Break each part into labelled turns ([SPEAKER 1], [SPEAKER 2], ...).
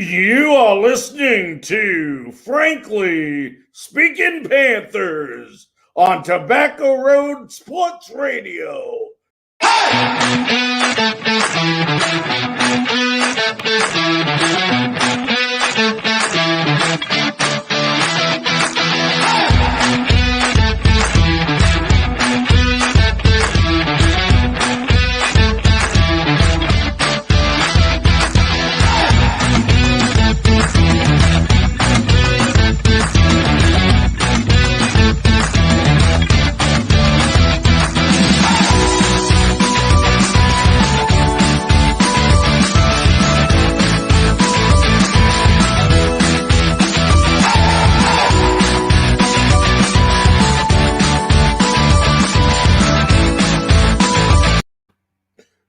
[SPEAKER 1] You are listening to Frankly Speaking Panthers on Tobacco Road Sports Radio.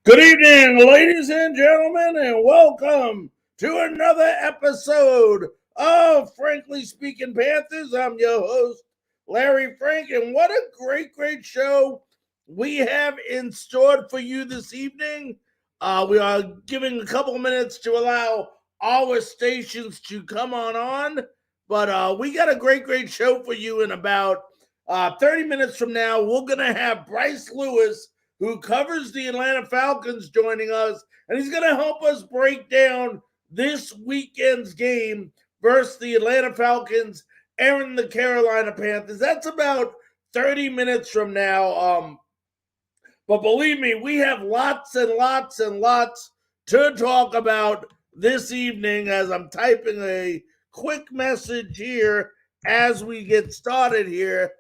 [SPEAKER 1] Good evening, ladies and gentlemen, and welcome to another episode of Frankly Speaking Panthers. I'm your host, Larry Frank, and what a great show we have in store for you this evening. We are giving a couple minutes to allow our stations to come on, but we got a great show for you in about 30 minutes from now. We're going to have Bryce Lewis, who covers the Atlanta Falcons, joining us, and he's going to help us break down this weekend's game versus the Atlanta Falcons and the Carolina Panthers. That's about 30 minutes from now. But believe me, we have lots and lots to talk about this evening as I'm typing a quick message here as we get started here.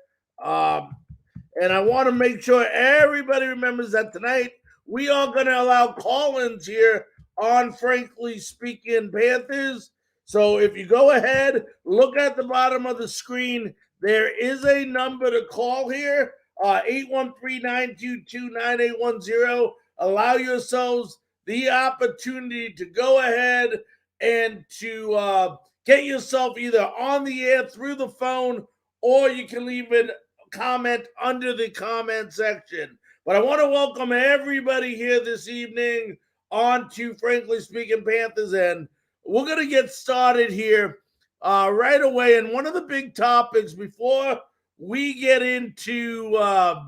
[SPEAKER 1] And I want to make sure everybody remembers that tonight we are going to allow call-ins here on Frankly Speaking Panthers. So if you go ahead, look at the bottom of the screen. There is a number to call here, 813-922-9810. Allow yourselves the opportunity to go ahead and to get yourself either on the air through the phone, or you can leave it comment under the comment section. But I want to welcome everybody here this evening on to Frankly Speaking Panthers, and we're going to get started here right away. And one of the big topics before we get into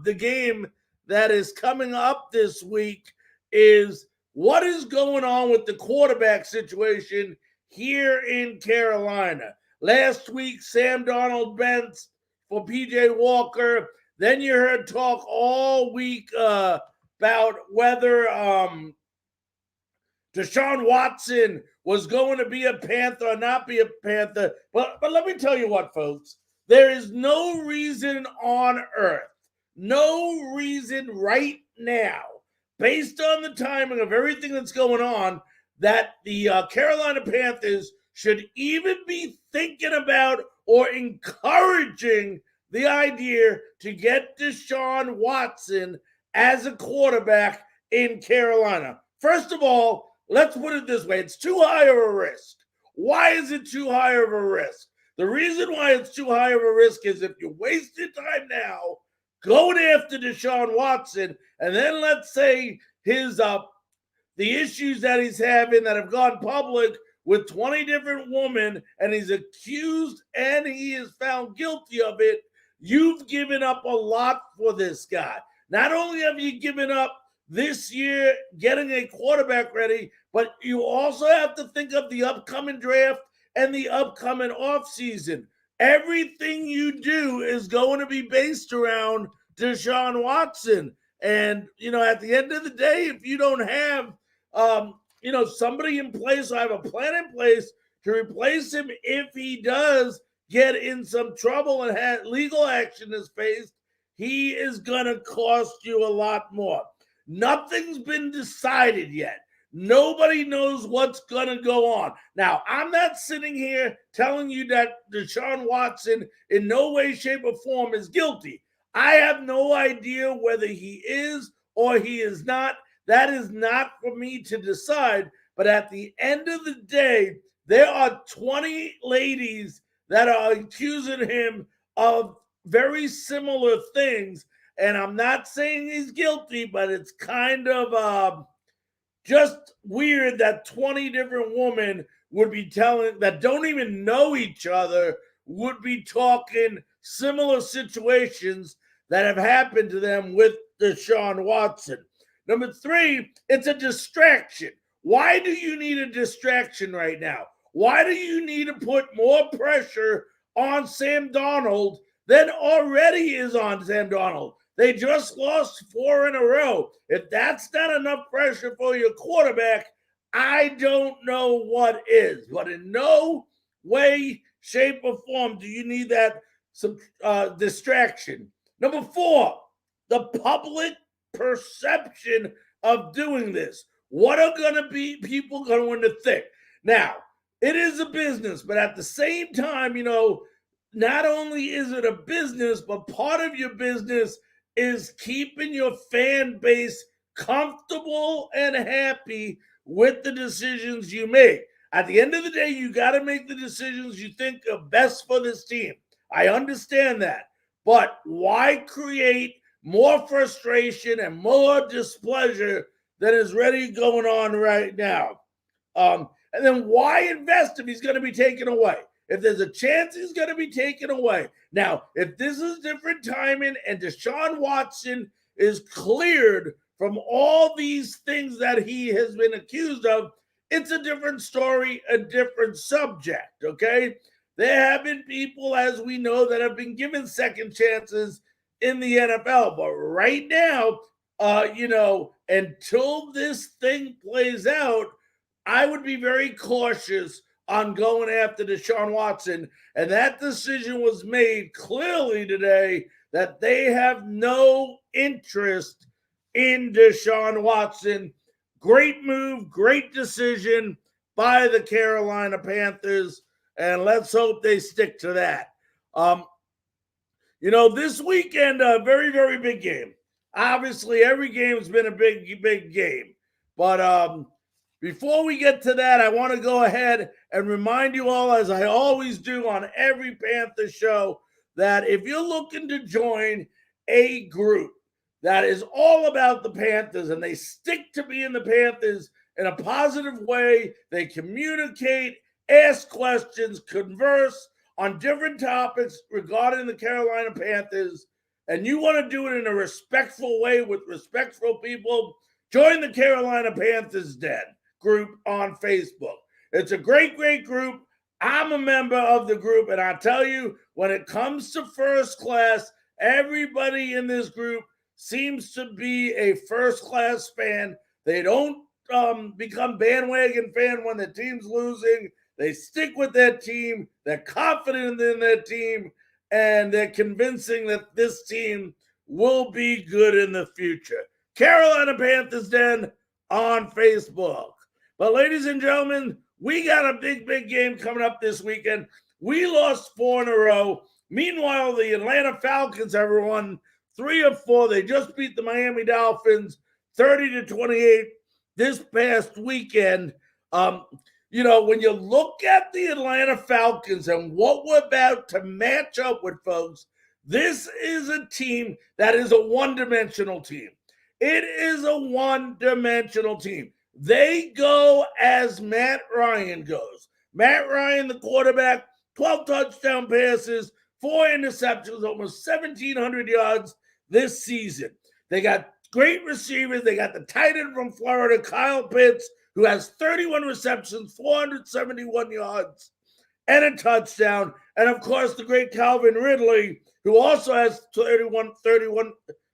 [SPEAKER 1] the game that is coming up this week is what is going on with the quarterback situation here in Carolina. Last week, Sam Darnold benched for P.J. Walker. Then you heard talk all week about whether Deshaun Watson was going to be a Panther or not be a Panther. But let me tell you what, folks. There is no reason on earth, no reason right now, based on the timing of everything that's going on, that the Carolina Panthers should even be thinking about or encouraging the idea to get Deshaun Watson as a quarterback in Carolina. First of all, let's put it this way. It's too high of a risk. Why is it too high of a risk? The reason why it's too high of a risk is if you're wasting time now going after Deshaun Watson, and then let's say his the issues that he's having that have gone public with 20 different women, and he's accused and he is found guilty of it, you've given up a lot for this guy. Not only have you given up this year getting a quarterback ready, but you also have to think of the upcoming draft and the upcoming offseason. Everything you do is going to be based around Deshaun Watson. And, at the end of the day, if you don't have somebody in place, or have a plan in place to replace him if he does get in some trouble and have legal action is faced, he is going to cost you a lot more. Nothing's been decided yet. Nobody knows what's going to go on. Now, I'm not sitting here telling you that Deshaun Watson in no way, shape, or form is guilty. I have no idea whether he is or he is not. That is not for me to decide. But at the end of the day, there are 20 ladies that are accusing him of very similar things. And I'm not saying he's guilty, but it's kind of just weird that 20 different women would be telling, that don't even know each other, would be talking similar situations that have happened to them with Deshaun Watson. Number three, it's a distraction. Why do you need a distraction right now? Why do you need to put more pressure on Sam Darnold than already is on Sam Darnold? They just lost 4 in a row. If that's not enough pressure for your quarterback, I don't know what is. But in no way, shape, or form do you need that distraction. Number 4, the public perception of doing this. What are going to be people going to think? Now, it is a business, but at the same time, not only is it a business, but part of your business is keeping your fan base comfortable and happy with the decisions you make. At the end of the day, you got to make the decisions you think are best for this team. I understand that. But why create more frustration and more displeasure than is really going on right now? And then why invest if he's going to be taken away? If there's a chance he's going to be taken away. Now, if this is different timing and Deshaun Watson is cleared from all these things that he has been accused of, it's a different story, a different subject, okay? There have been people, as we know, that have been given second chances in the NFL. But right now, until this thing plays out, I would be very cautious on going after Deshaun Watson. And that decision was made clearly today that they have no interest in Deshaun Watson. Great move, great decision by the Carolina Panthers. And let's hope they stick to that. This weekend, a very, very big game. Obviously, every game's been a big, big game. But before we get to that, I want to go ahead and remind you all, as I always do on every Panther show, that if you're looking to join a group that is all about the Panthers and they stick to being the Panthers in a positive way, they communicate, ask questions, converse on different topics regarding the Carolina Panthers, and you want to do it in a respectful way with respectful people, join the Carolina Panthers Den group on Facebook. It's a great, great group. I'm a member of the group, and I tell you, when it comes to first class, everybody in this group seems to be a first-class fan. They don't become bandwagon fan when the team's losing. They stick with their team. They're confident in their team, and they're convincing that this team will be good in the future. Carolina Panthers Den on Facebook. But ladies and gentlemen, we got a big, big game coming up this weekend. We lost 4 in a row. Meanwhile, the Atlanta Falcons have won 3 of 4. They just beat the Miami Dolphins 30-28 this past weekend. When you look at the Atlanta Falcons and what we're about to match up with, folks, this is a team that is a one-dimensional team. It is a one-dimensional team. They go as Matt Ryan goes. Matt Ryan, the quarterback, 12 touchdown passes, 4 interceptions, almost 1,700 yards this season. They got great receivers. They got the tight end from Florida, Kyle Pitts, who has 31 receptions, 471 yards, and a touchdown. And, of course, the great Calvin Ridley, who also has 31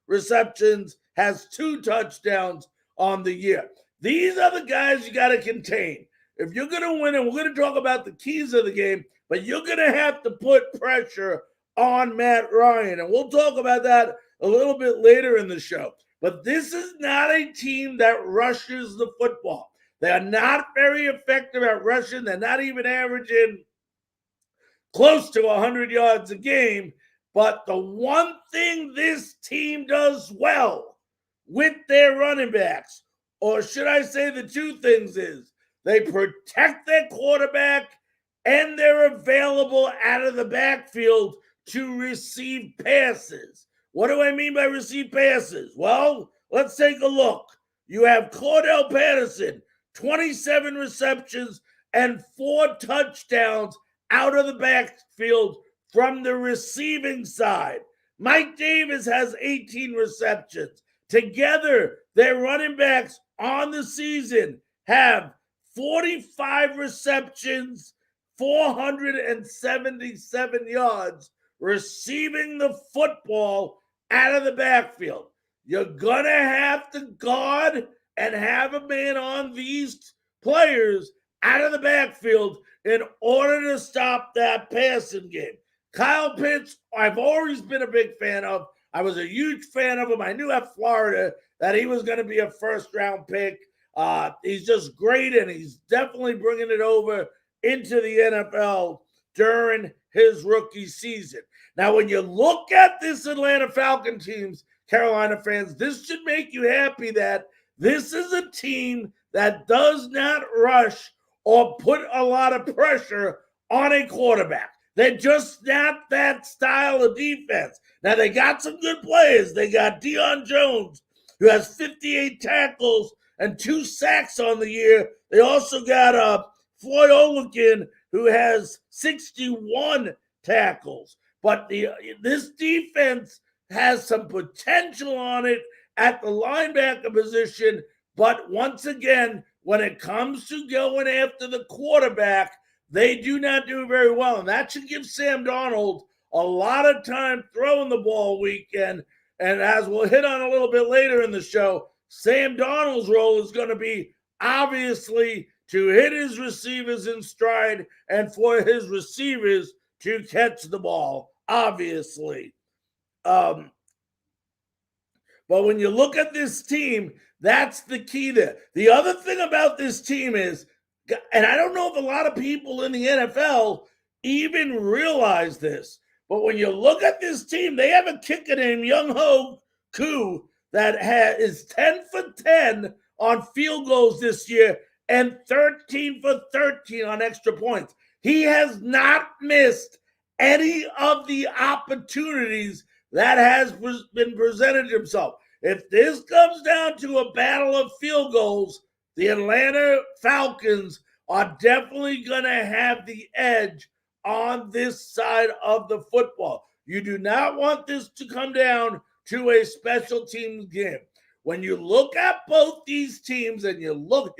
[SPEAKER 1] receptions, has 2 touchdowns on the year. These are the guys you got to contain. If you're going to win, and we're going to talk about the keys of the game, but you're going to have to put pressure on Matt Ryan. And we'll talk about that a little bit later in the show. But this is not a team that rushes the football. They are not very effective at rushing. They're not even averaging close to 100 yards a game. But the one thing this team does well with their running backs, or should I say the 2 things, is they protect their quarterback and they're available out of the backfield to receive passes. What do I mean by receive passes? Well, let's take a look. You have Cordell Patterson, 27 receptions and 4 touchdowns out of the backfield from the receiving side. Mike Davis has 18 receptions. Together, their running backs on the season have 45 receptions, 477 yards, receiving the football out of the backfield. You're going to have to guard and have a man on these players out of the backfield in order to stop that passing game. Kyle Pitts, I've always been a big fan of. I was a huge fan of him. I knew at Florida that he was going to be a first-round pick. He's just great, and he's definitely bringing it over into the NFL during his rookie season. Now, when you look at this Atlanta Falcon teams, Carolina fans, this should make you happy that this is a team that does not rush or put a lot of pressure on a quarterback. They're just not that style of defense. Now, they got some good players. They got Deion Jones, who has 58 tackles and 2 sacks on the year. They also got Floyd Olekin, who has 61 tackles. But this defense has some potential on it at the linebacker position. But once again, when it comes to going after the quarterback, they do not do very well. And that should give Sam Darnold a lot of time throwing the ball weekend. And as we'll hit on a little bit later in the show, Sam Darnold's role is going to be obviously to hit his receivers in stride and for his receivers to catch the ball, obviously. But when you look at this team, that's the key there. The other thing about this team is, and I don't know if a lot of people in the NFL even realize this, but when you look at this team, they have a kicker named Younghoe Koo that is 10 for 10 on field goals this year and 13 for 13 on extra points. He has not missed any of the opportunities that has been presented to himself. If this comes down to a battle of field goals, the Atlanta Falcons are definitely going to have the edge on this side of the football. You do not want this to come down to a special teams game. When you look at both these teams and you look,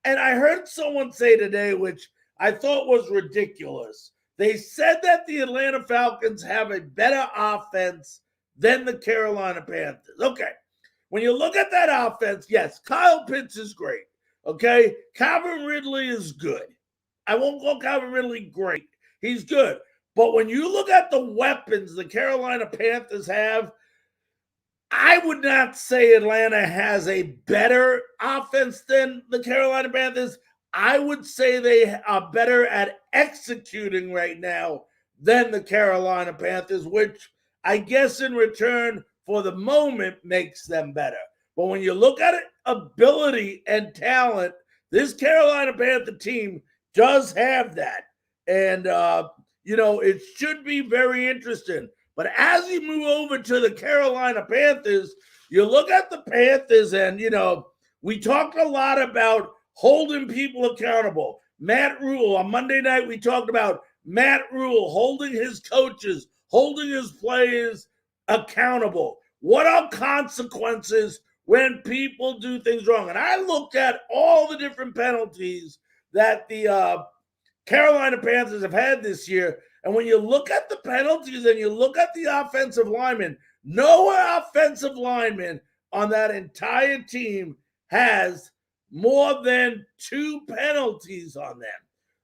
[SPEAKER 1] and I heard someone say today, which I thought was ridiculous. They said that the Atlanta Falcons have a better offense than the Carolina Panthers. Okay. When you look at that offense, yes, Kyle Pitts is great. Okay. Calvin Ridley is good. I won't call Calvin Ridley great. He's good. But when you look at the weapons the Carolina Panthers have, I would not say Atlanta has a better offense than the Carolina Panthers. I would say they are better at executing right now than the Carolina Panthers, which I guess in return for the moment makes them better. But when you look at it, ability and talent, this Carolina Panther team does have that. And, it should be very interesting. But as you move over to the Carolina Panthers, you look at the Panthers and, we talked a lot about holding people accountable. Matt Rule, on Monday night, we talked about Matt Rule holding his coaches, holding his players accountable. What are consequences when people do things wrong? And I looked at all the different penalties that the Carolina Panthers have had this year. And when you look at the penalties and you look at the offensive linemen, no offensive lineman on that entire team has more than 2 penalties on them.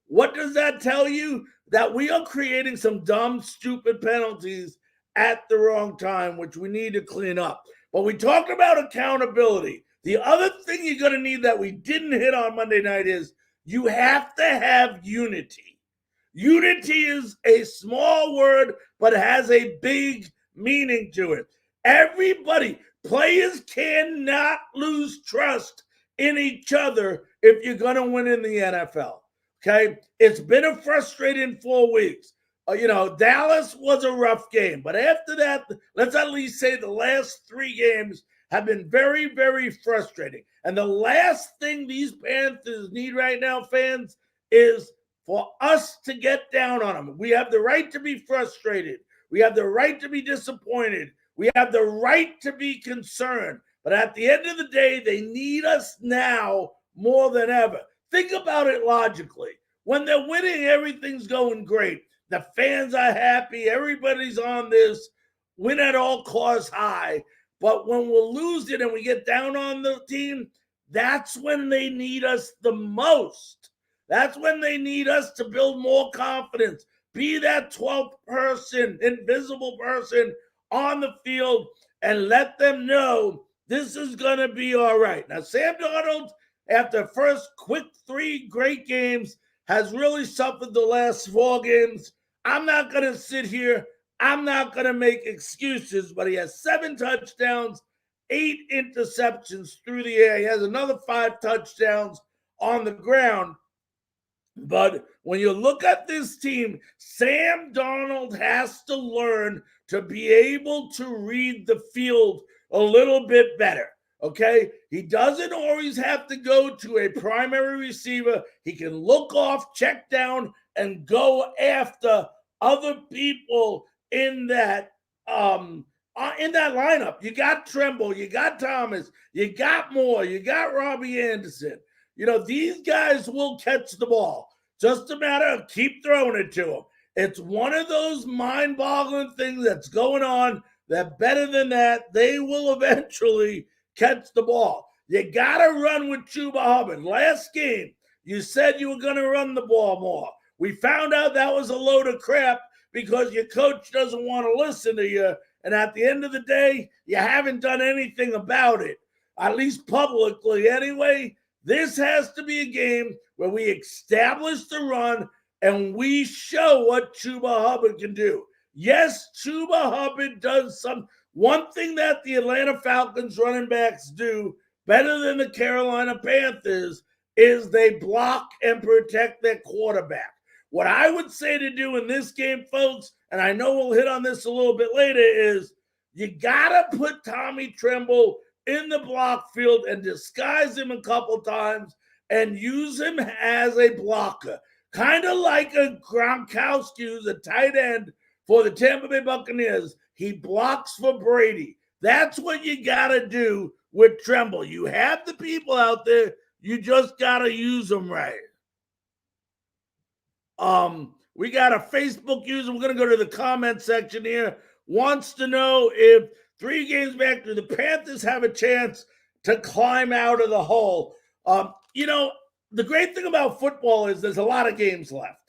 [SPEAKER 1] What does that tell you? That we are creating some dumb, stupid penalties at the wrong time, which we need to clean up. But we talked about accountability. The other thing you're going to need that we didn't hit on Monday night is you have to have unity. Unity is a small word, but has a big meaning to it. Players cannot lose trust in each other if you're going to win in the NFL. Okay? It's been a frustrating 4 weeks. Dallas was a rough game, but after that, let's at least say the last 3 games have been very, very frustrating. And the last thing these Panthers need right now, fans, is for us to get down on them. We have the right to be frustrated. We have the right to be disappointed. We have the right to be concerned. But at the end of the day, they need us now more than ever. Think about it logically. When they're winning, everything's going great. The fans are happy. Everybody's on this win at all costs high. But when we're losing and we get down on the team, that's when they need us the most. That's when they need us to build more confidence. Be that 12th person, invisible person on the field, and let them know this is going to be all right. Now, Sam Darnold, after first quick 3 great games, has really suffered the last 4 games. I'm not going to sit here. I'm not going to make excuses, but he has 7 touchdowns, 8 interceptions through the air. He has another 5 touchdowns on the ground. But when you look at this team, Sam Darnold has to learn to be able to read the field a little bit better. Okay? He doesn't always have to go to a primary receiver. He can look off, check down, and go after other people in that lineup. You got Tremble, you got Thomas, you got Moore, you got Robbie Anderson. You know, these guys will catch the ball. Just a matter of keep throwing it to them. It's one of those mind-boggling things that's going on that better than that, they will eventually catch the ball. You got to run with Chuba Hubbard. Last game, you said you were going to run the ball more. We found out that was a load of crap because your coach doesn't want to listen to you. And at the end of the day, you haven't done anything about it, at least publicly anyway. This has to be a game where we establish the run and we show what Chuba Hubbard can do. Yes, Chuba Hubbard does one thing that the Atlanta Falcons running backs do better than the Carolina Panthers is they block and protect their quarterback. What I would say to do in this game, folks, and I know we'll hit on this a little bit later, is you got to put Tommy Tremble in the block field and disguise him a couple times and use him as a blocker. Kind of like a Gronkowski, who's a tight end for the Tampa Bay Buccaneers. He blocks for Brady. That's what you got to do with Tremble. You have the people out there. You just got to use them right. We got a Facebook user. We're going to go to the comment section here. Wants to know if 3 games back, do the Panthers have a chance to climb out of the hole? You know, the great thing about football is there's a lot of games left.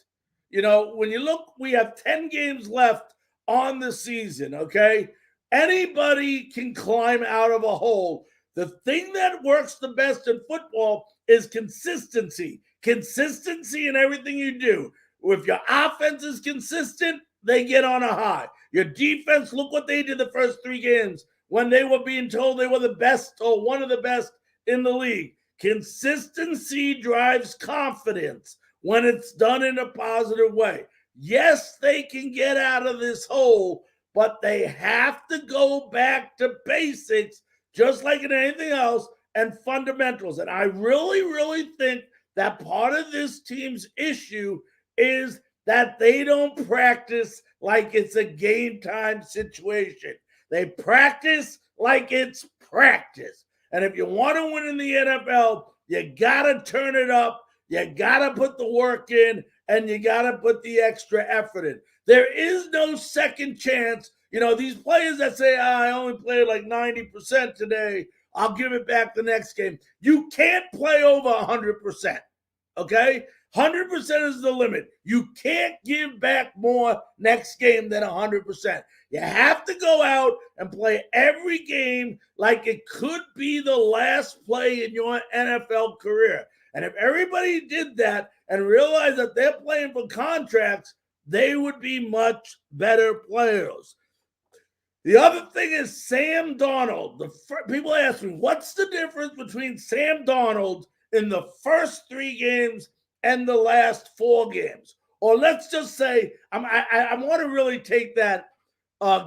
[SPEAKER 1] You know, when you look, we have 10 games left on the season, okay? Anybody can climb out of a hole. The thing that works the best in football is consistency. Consistency in everything you do. If your offense is consistent, they get on a high. Your defense, look what they did the first 3 games when they were being told they were the best or one of the best in the league. Consistency drives confidence when it's done in a positive way. Yes, they can get out of this hole, but they have to go back to basics, just like in anything else, and fundamentals. And I really, really think that part of this team's issue is that they don't practice like it's a game time situation. They practice like it's practice. And if you want to win in the NFL, you got to turn it up. You got to put the work in, and you got to put the extra effort in. There is no second chance. You know, these players that say, I only played like 90% today, I'll give it back the next game. You can't play over 100%, okay? 100% is the limit. You can't give back more next game than 100%. You have to go out and play every game like it could be the last play in your NFL career. And if everybody did that and realized that they're playing for contracts, they would be much better players. The other thing is Sam Darnold. People ask me, what's the difference between Sam Darnold in the first 3 games and the last 4 games? Or let's just say, I want to really take that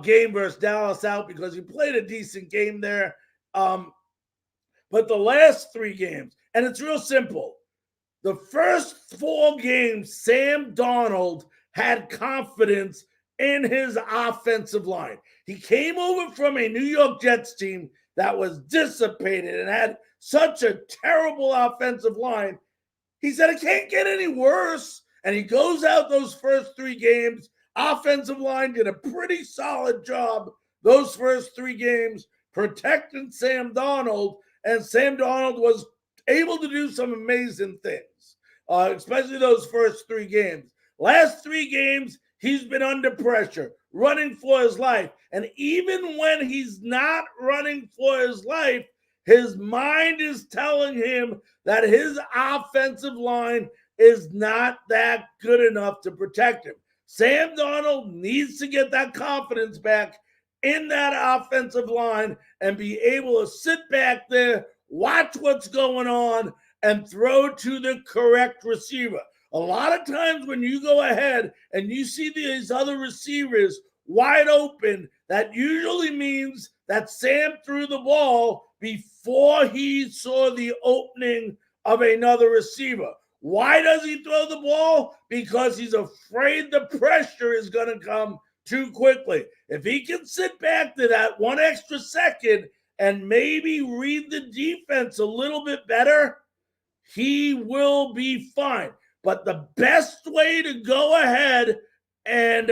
[SPEAKER 1] game versus Dallas out because he played a decent game there. But the last 3 games, and it's real simple. The first 4 games, Sam Darnold had confidence in his offensive line. He came over from a New York Jets team that was dissipated and had such a terrible offensive line. He said, it can't get any worse. And he goes out those first 3 games. Offensive line did a pretty solid job those first 3 games protecting Sam Darnold. And Sam Darnold was able to do some amazing things, especially those first 3 games. Last 3 games, he's been under pressure, running for his life. And even when he's not running for his life, his mind is telling him that his offensive line is not that good enough to protect him. Sam Darnold needs to get that confidence back in that offensive line and be able to sit back there, watch what's going on, and throw to the correct receiver. A lot of times when you go ahead and you see these other receivers wide open, that usually means that Sam threw the ball before he saw the opening of another receiver. Why does he throw the ball? Because he's afraid the pressure is going to come too quickly. If he can sit back to that 1 extra second and maybe read the defense a little bit better, he will be fine. But the best way to go ahead and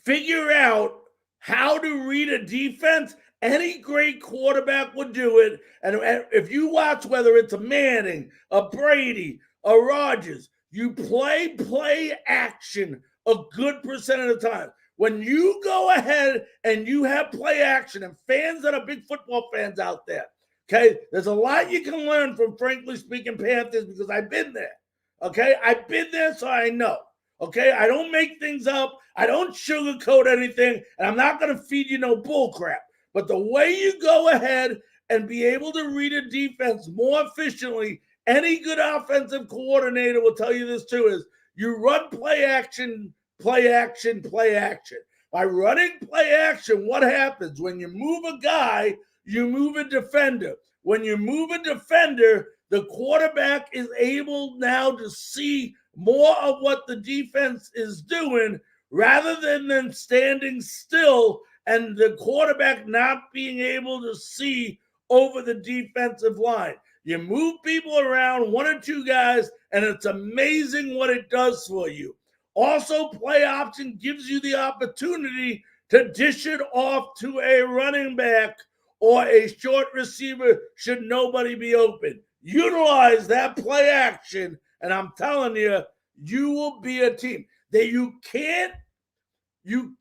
[SPEAKER 1] figure out how to read a defense, any great quarterback would do it. And if you watch, whether it's a Manning, a Brady, a Rodgers, you play action a good percent of the time. When you go ahead and you have play action, and fans that are big football fans out there, okay, there's a lot you can learn from, frankly speaking, Panthers, because I've been there. Okay, I've been there, so I know. Okay, I don't make things up. I don't sugarcoat anything, and I'm not going to feed you no bull crap. But the way you go ahead and be able to read a defense more efficiently, any good offensive coordinator will tell you this too, is you run play action, play action, play action. By running play action, what happens? When you move a guy, you move a defender. When you move a defender, the quarterback is able now to see more of what the defense is doing rather than them standing still and the quarterback not being able to see over the defensive line. You move people around, 1 or 2 guys, and it's amazing what it does for you. Also, play option gives you the opportunity to dish it off to a running back or a short receiver should nobody be open. Utilize that play action, and I'm telling you, you will be a team. That you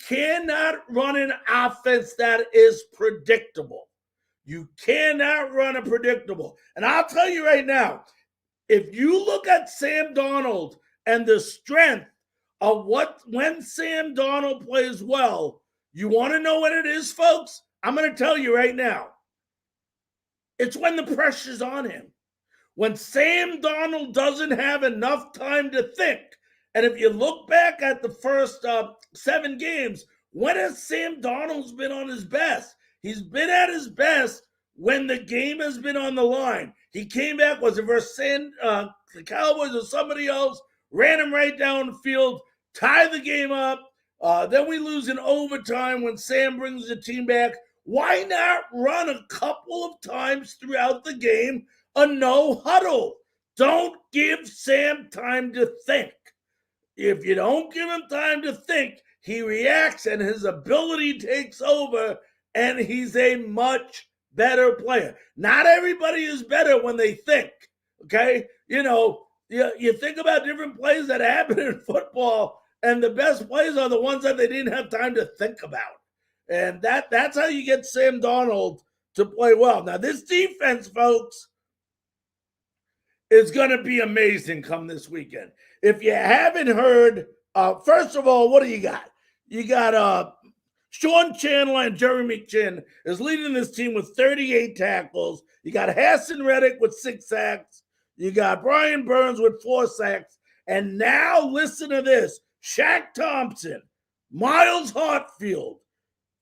[SPEAKER 1] cannot run an offense that is predictable. You cannot run a predictable. And I'll tell you right now, if you look at Sam Darnold and the strength of when Sam Darnold plays well, you want to know what it is, folks? I'm going to tell you right now. It's when the pressure's on him. When Sam Darnold doesn't have enough time to think. And if you look back at the first 7 games, when has Sam Darnold's been on his best? He's been at his best when the game has been on the line. He came back, was it versus the Cowboys or somebody else, ran him right down the field, tied the game up. Then we lose in overtime when Sam brings the team back. Why not run a couple of times throughout the game a no huddle? Don't give Sam time to think. If you don't give him time to think, he reacts and his ability takes over, and he's a much better player. Not everybody is better when they think, okay? You think about different plays that happen in football, and the best plays are the ones that they didn't have time to think about. And that's how you get Sam Darnold to play well. Now, this defense, folks, is going to be amazing come this weekend. If you haven't heard, first of all, what do you got? You got Sean Chandler and Jerry McChin is leading this team with 38 tackles. You got Hassan Reddick with 6 sacks. You got Brian Burns with 4 sacks. And now listen to this. Shaq Thompson, Miles Hartfield,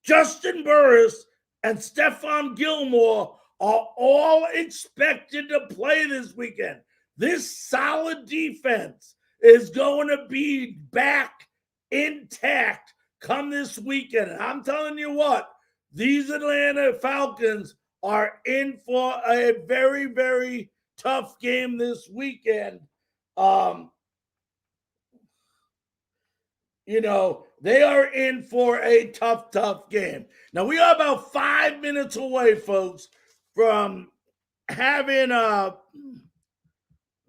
[SPEAKER 1] Justin Burris, and Stephon Gilmore are all expected to play this weekend. This solid defense is going to be back intact come this weekend. And I'm telling you what, these Atlanta Falcons are in for a very, very tough game this weekend. They are in for a tough game. Now, we are about 5 minutes away, folks, from having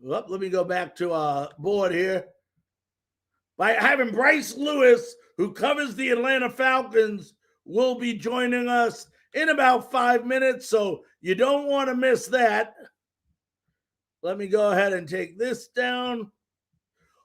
[SPEAKER 1] let me go back to board here. By having Bryce Lewis, who covers the Atlanta Falcons, will be joining us in about 5 minutes, so you don't want to miss that. Let me go ahead and take this down.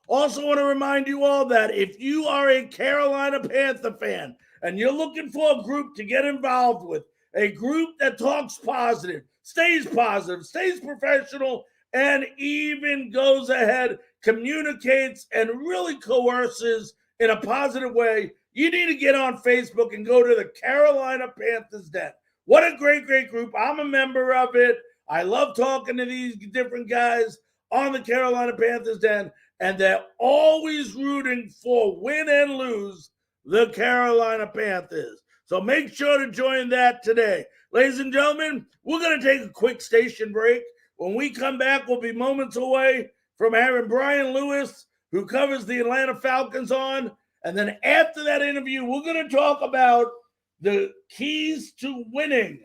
[SPEAKER 1] Also want to remind you all that if you are a Carolina Panther fan and you're looking for a group to get involved with, a group that talks positive, stays professional, and even goes ahead, communicates, and really coerces in a positive way, you need to get on Facebook and go to the Carolina Panthers Den. What a great group. I'm a member of it. I love talking to these different guys on the Carolina Panthers Den, and they're always rooting for, win and lose, the Carolina Panthers. So make sure to join that today. Ladies and gentlemen, we're going to take a quick station break. When we come back, we'll be moments away from having Brian Lewis, who covers the Atlanta Falcons, on. And then after that interview, we're going to talk about the keys to winning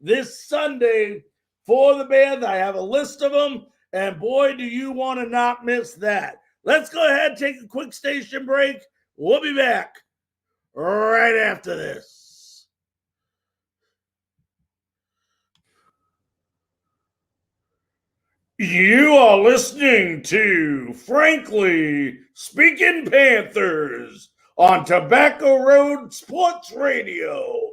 [SPEAKER 1] this Sunday for the Bears. I have a list of them, and boy, do you want to not miss that. Let's go ahead and take a quick station break. We'll be back right after this. You are listening to Frankly Speaking Panthers on Tobacco Road Sports Radio.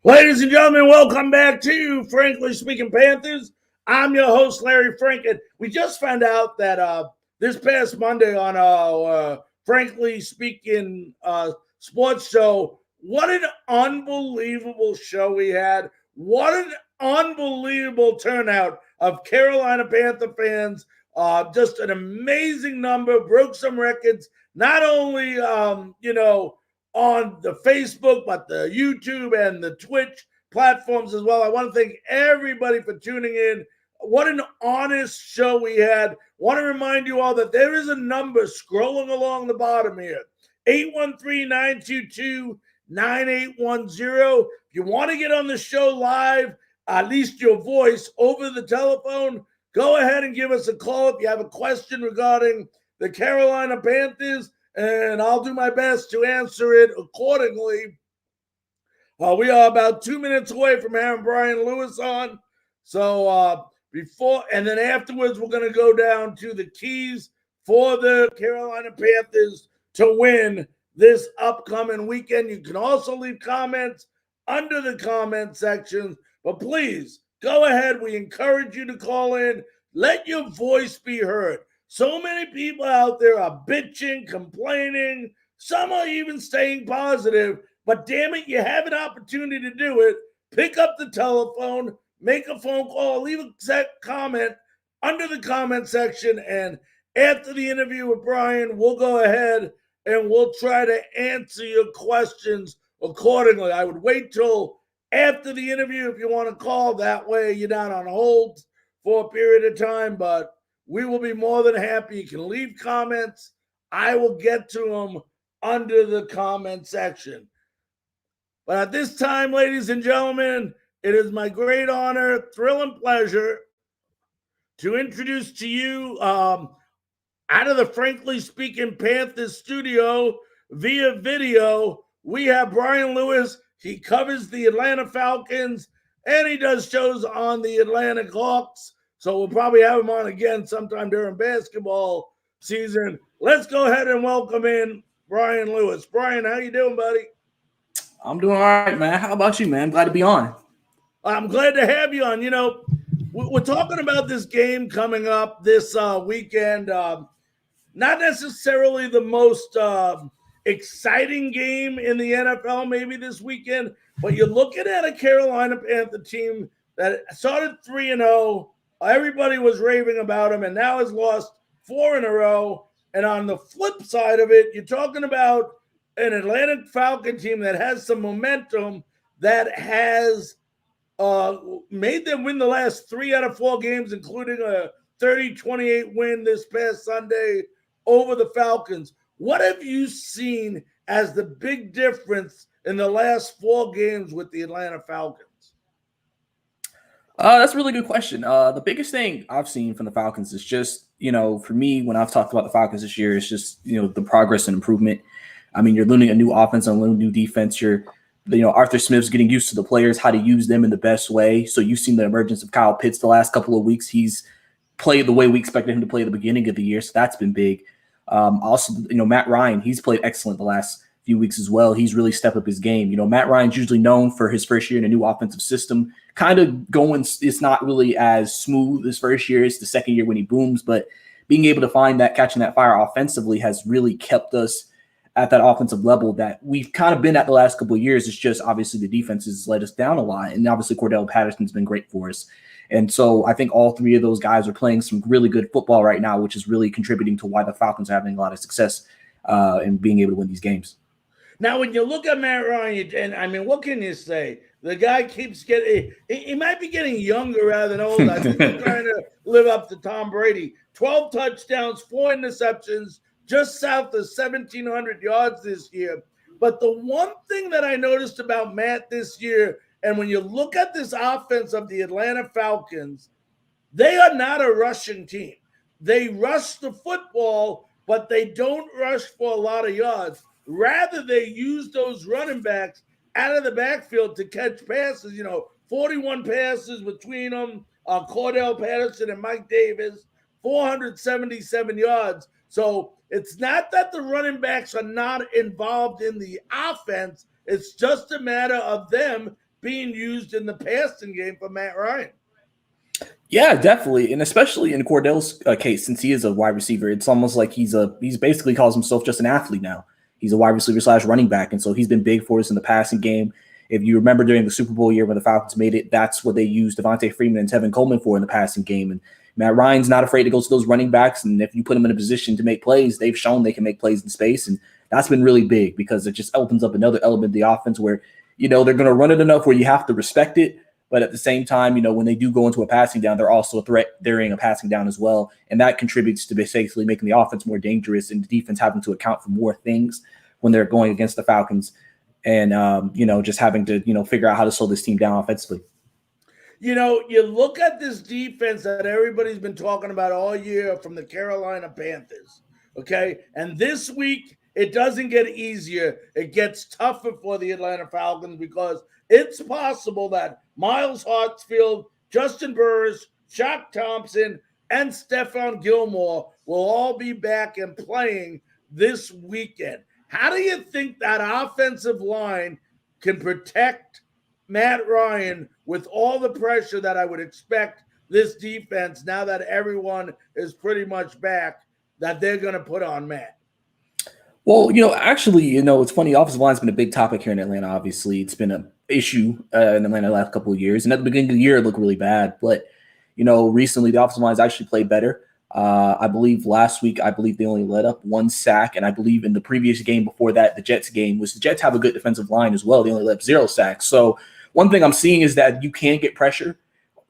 [SPEAKER 1] Ladies and gentlemen, welcome back to Frankly Speaking Panthers. I'm your host, Larry Franken. We just found out that this past Monday on our Frankly Speaking sports show, what an unbelievable show we had. What an unbelievable turnout of Carolina Panther fans. Just an amazing number, broke some records, not only, on the Facebook, but the YouTube and the Twitch platforms as well. I want to thank everybody for tuning in. What an honest show we had. Want to remind you all that there is a number scrolling along the bottom here, 813-922-9810. If you want to get on the show live, at least your voice over the telephone, go ahead and give us a call if you have a question regarding the Carolina Panthers, and I'll do my best to answer it accordingly. We are about 2 minutes away from having Brian Lewis on. So and then afterwards, we're going to go down to the keys for the Carolina Panthers to win this upcoming weekend. You can also leave comments under the comment section, but please go ahead. We encourage you to call in. Let your voice be heard. So many people out there are bitching, complaining. Some are even staying positive. But damn it, you have an opportunity to do it. Pick up the telephone, make a phone call, leave a comment under the comment section. And after the interview with Brian, we'll go ahead and we'll try to answer your questions accordingly. I would wait till after the interview if you want to call. That way you're not on hold for a period of time. But we will be more than happy. You can leave comments. I will get to them under the comment section. But at this time, ladies and gentlemen, it is my great honor, thrill, and pleasure to introduce to you out of the Frankly Speaking Panthers studio via video, we have Brian Lewis. He covers the Atlanta Falcons, and he does shows on the Atlanta Hawks. So we'll probably have him on again sometime during basketball season. Let's go ahead and welcome in Brian Lewis. Brian, how you doing, buddy?
[SPEAKER 2] I'm doing all right, man. How about you, man? Glad to be on.
[SPEAKER 1] I'm glad to have you on. We're talking about this game coming up this weekend. Not necessarily the most exciting game in the NFL maybe this weekend, but you're looking at a Carolina Panther team that started 3-0. Everybody was raving about them and now has lost 4 in a row. And on the flip side of it, you're talking about an Atlanta Falcon team that has some momentum, that has made them win the last 3 out of 4 games, including a 30-28 win this past Sunday over the Falcons. What have you seen as the big difference in the last 4 games with the Atlanta Falcons?
[SPEAKER 2] That's a really good question. The biggest thing I've seen from the Falcons is just, for me, when I've talked about the Falcons this year, it's just, the progress and improvement. I mean, you're learning a new offense and a new defense. Arthur Smith's getting used to the players, how to use them in the best way. So you've seen the emergence of Kyle Pitts the last couple of weeks. He's played the way we expected him to play at the beginning of the year. So that's been big. Also, Matt Ryan, he's played excellent the last few weeks as well. He's really stepped up his game. Matt Ryan's usually known for his first year in a new offensive system, kind of going, it's not really as smooth this first year. It's the second year when he booms, but being able to find that, catching that fire offensively has really kept us at that offensive level that we've kind of been at the last couple of years. It's just obviously the defense has let us down a lot. And obviously Cordell Patterson's been great for us. And so I think all 3 of those guys are playing some really good football right now, which is really contributing to why the Falcons are having a lot of success in being able to win these games.
[SPEAKER 1] Now, when you look at Matt Ryan, and I mean, what can you say? The guy keeps getting, he might be getting younger rather than older. I think he's trying to live up to Tom Brady. 12 touchdowns, 4 interceptions, just south of 1,700 yards this year. But the one thing that I noticed about Matt this year, and when you look at this offense of the Atlanta Falcons, they are not a rushing team. They rush the football, but they don't rush for a lot of yards. Rather, they use those running backs out of the backfield to catch passes. 41 passes between them, Cordell Patterson and Mike Davis, 477 yards. So it's not that the running backs are not involved in the offense. It's just a matter of them being used in the passing game for Matt Ryan.
[SPEAKER 2] Yeah, definitely. And especially in Cordell's case, since he is a wide receiver, it's almost like he's basically calls himself just an athlete now. He's a wide receiver / running back. And so he's been big for us in the passing game. If you remember during the Super Bowl year when the Falcons made it, that's what they used Devontae Freeman and Tevin Coleman for in the passing game. And Matt Ryan's not afraid to go to those running backs. And if you put them in a position to make plays, they've shown they can make plays in space. And that's been really big because it just opens up another element of the offense where, they're going to run it enough where you have to respect it. But at the same time, when they do go into a passing down, they're also a threat during a passing down as well. And that contributes to basically making the offense more dangerous and the defense having to account for more things when they're going against the Falcons and, just having to, figure out how to slow this team down offensively.
[SPEAKER 1] You look at this defense that everybody's been talking about all year from the Carolina Panthers, okay? And this week, it doesn't get easier. It gets tougher for the Atlanta Falcons because it's possible that Miles Hartsfield, Justin Burris, Shaq Thompson, and Stephon Gilmore will all be back and playing this weekend. How do you think that offensive line can protect Matt Ryan with all the pressure that I would expect this defense, now that everyone is pretty much back, that they're going to put on Matt?
[SPEAKER 2] Well, actually, it's funny. Offensive line's been a big topic here in Atlanta. Obviously, it's been an issue in Atlanta the last couple of years. And at the beginning of the year, it looked really bad. But, recently the offensive line's actually played better. I believe last week, they only let up 1 sack. And I believe in the previous game before that, the Jets game, the Jets have a good defensive line as well. They only let up 0 sacks. So one thing I'm seeing is that you can get pressure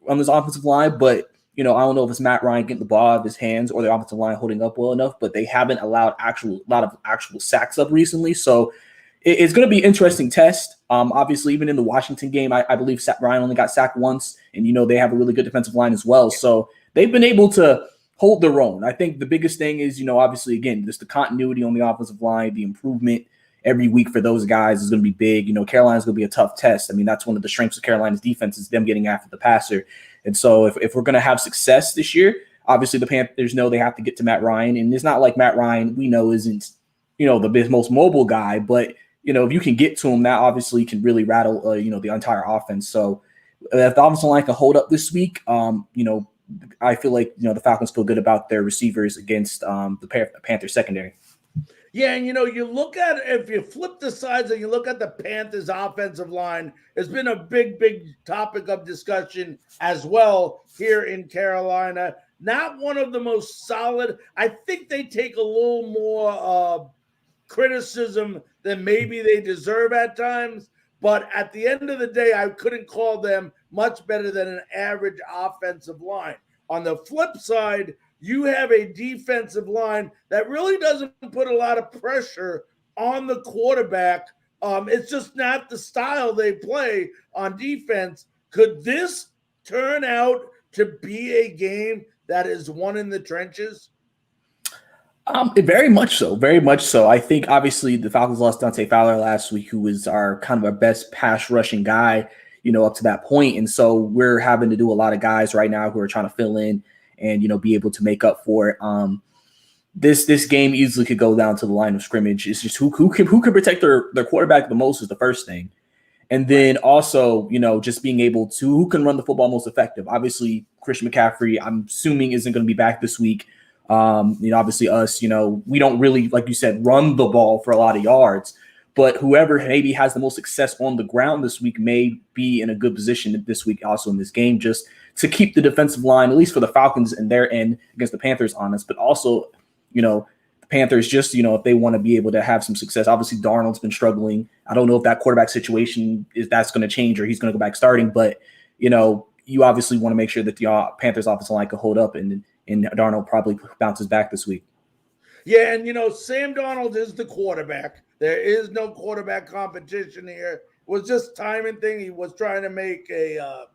[SPEAKER 2] on this offensive line, but I don't know if it's Matt Ryan getting the ball out of his hands or the offensive line holding up well enough, but they haven't allowed a lot of actual sacks up recently. So it's going to be an interesting test. Obviously, even in the Washington game, I believe Ryan only got sacked once, and they have a really good defensive line as well. So they've been able to hold their own. I think the biggest thing is, obviously, again, just the continuity on the offensive line, the improvement every week for those guys is going to be big. Carolina's going to be a tough test. I mean, that's one of the strengths of Carolina's defense is them getting after the passer. And so if we're going to have success this year, obviously the Panthers know they have to get to Matt Ryan. And it's not like Matt Ryan, we know, isn't, the most mobile guy. But, if you can get to him, that obviously can really rattle, the entire offense. So if the offensive line can hold up this week, I feel like, the Falcons feel good about their receivers against the Panther secondary.
[SPEAKER 1] Yeah, and you look at, if you flip the sides and you look at the Panthers offensive line, it's been a big topic of discussion as well here in Carolina. Not one of the most solid. I think they take a little more criticism than maybe they deserve at times. But at the end of the day, I couldn't call them much better than an average offensive line. On the flip side, you have a defensive line that really doesn't put a lot of pressure on the quarterback. It's just not the style they play on defense. Could this turn out to be a game that is won in the trenches?
[SPEAKER 2] Very much so. Very much so. I think obviously the Falcons lost Dante Fowler last week, who was our best pass rushing guy, up to that point. And so we're having to do a lot of guys right now who are trying to fill in and, be able to make up for it. This game easily could go down to the line of scrimmage. It's just who can protect their quarterback the most is the first thing. And then also, just being able to, who can run the football most effective. Obviously, Christian McCaffrey, I'm assuming, isn't going to be back this week. Obviously us, we don't really, like you said, run the ball for a lot of yards. But whoever maybe has the most success on the ground this week may be in a good position this week also in this game, just to keep the defensive line, at least for the Falcons and their end against the Panthers, honest. But also, the Panthers just, if they want to be able to have some success. Obviously, Darnold's been struggling. I don't know if that quarterback situation that's going to change or he's going to go back starting. But, you obviously want to make sure that the Panthers offensive line can hold up, and Darnold probably bounces back this week.
[SPEAKER 1] Yeah, and Sam Darnold is the quarterback. There is no quarterback competition here. It was just timing thing. He was trying to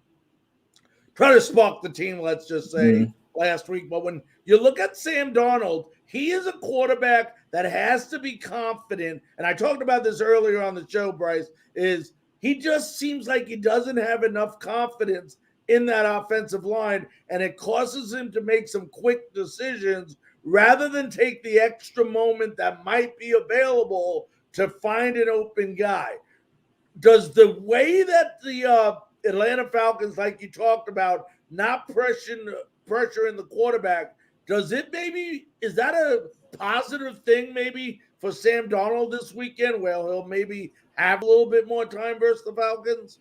[SPEAKER 1] try to spark the team, let's just say, last week. But when you look at Sam Darnold, he is a quarterback that has to be confident. And I talked about this earlier on the show, Bryce, is he just seems like he doesn't have enough confidence in that offensive line, and it causes him to make some quick decisions rather than take the extra moment that might be available to find an open guy. Does the way that the Atlanta Falcons, like you talked about, not pressuring the quarterback, is that a positive thing maybe for Sam Darnold this weekend, where he'll maybe have a little bit more time versus the Falcons?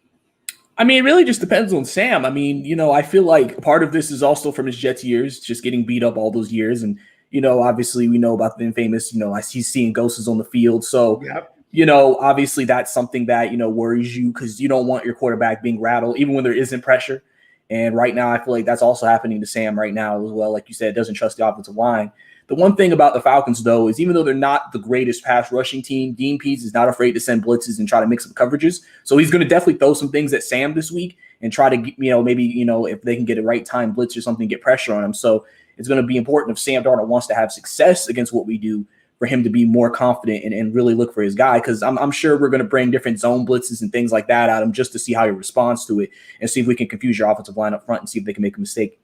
[SPEAKER 2] I mean, it really just depends on Sam. I mean, I feel like part of this is also from his Jets years, just getting beat up all those years. And, obviously we know about the infamous, he's seeing ghosts on the field. So,
[SPEAKER 1] yep.
[SPEAKER 2] Obviously that's something that, worries you because you don't want your quarterback being rattled, even when there isn't pressure. And right now, I feel like that's also happening to Sam right now as well. Like you said, doesn't trust the offensive line. The one thing about the Falcons, though, is even though they're not the greatest pass rushing team, Dean Pease is not afraid to send blitzes and try to mix up coverages. So he's going to definitely throw some things at Sam this week and try to, maybe, if they can get a right time blitz or something, get pressure on him. So it's going to be important if Sam Darnold wants to have success against what we do for him to be more confident and really look for his guy. Because I'm sure we're going to bring different zone blitzes and things like that at him just to see how he responds to it and see if we can confuse your offensive line up front and see if they can make a mistake.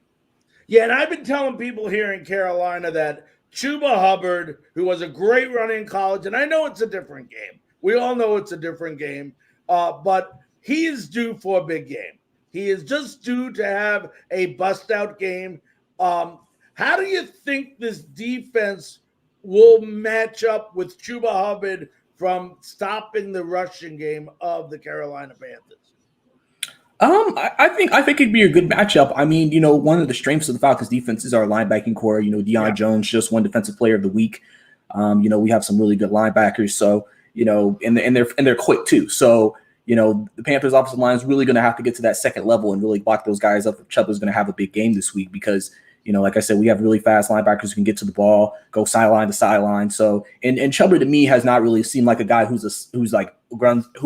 [SPEAKER 1] Yeah, and I've been telling people here in Carolina that Chuba Hubbard, who was a great runner in college, and I know it's a different game. We all know it's a different game, but he is due for a big game. He is just due to have a bust-out game. How do you think this defense will match up with Chuba Hubbard from stopping the rushing game of the Carolina Panthers?
[SPEAKER 2] I think it'd be a good matchup. I mean, one of the strengths of the Falcons defense is our linebacking core. Deion Jones just won Defensive Player of the Week. We have some really good linebackers. So, and they're quick too. So, the Panthers offensive line is really going to have to get to that second level and really block those guys up. Chubb is going to have a big game this week because, like I said, we have really fast linebackers who can get to the ball, go sideline to sideline. So, and Chubb to me has not really seemed like a guy who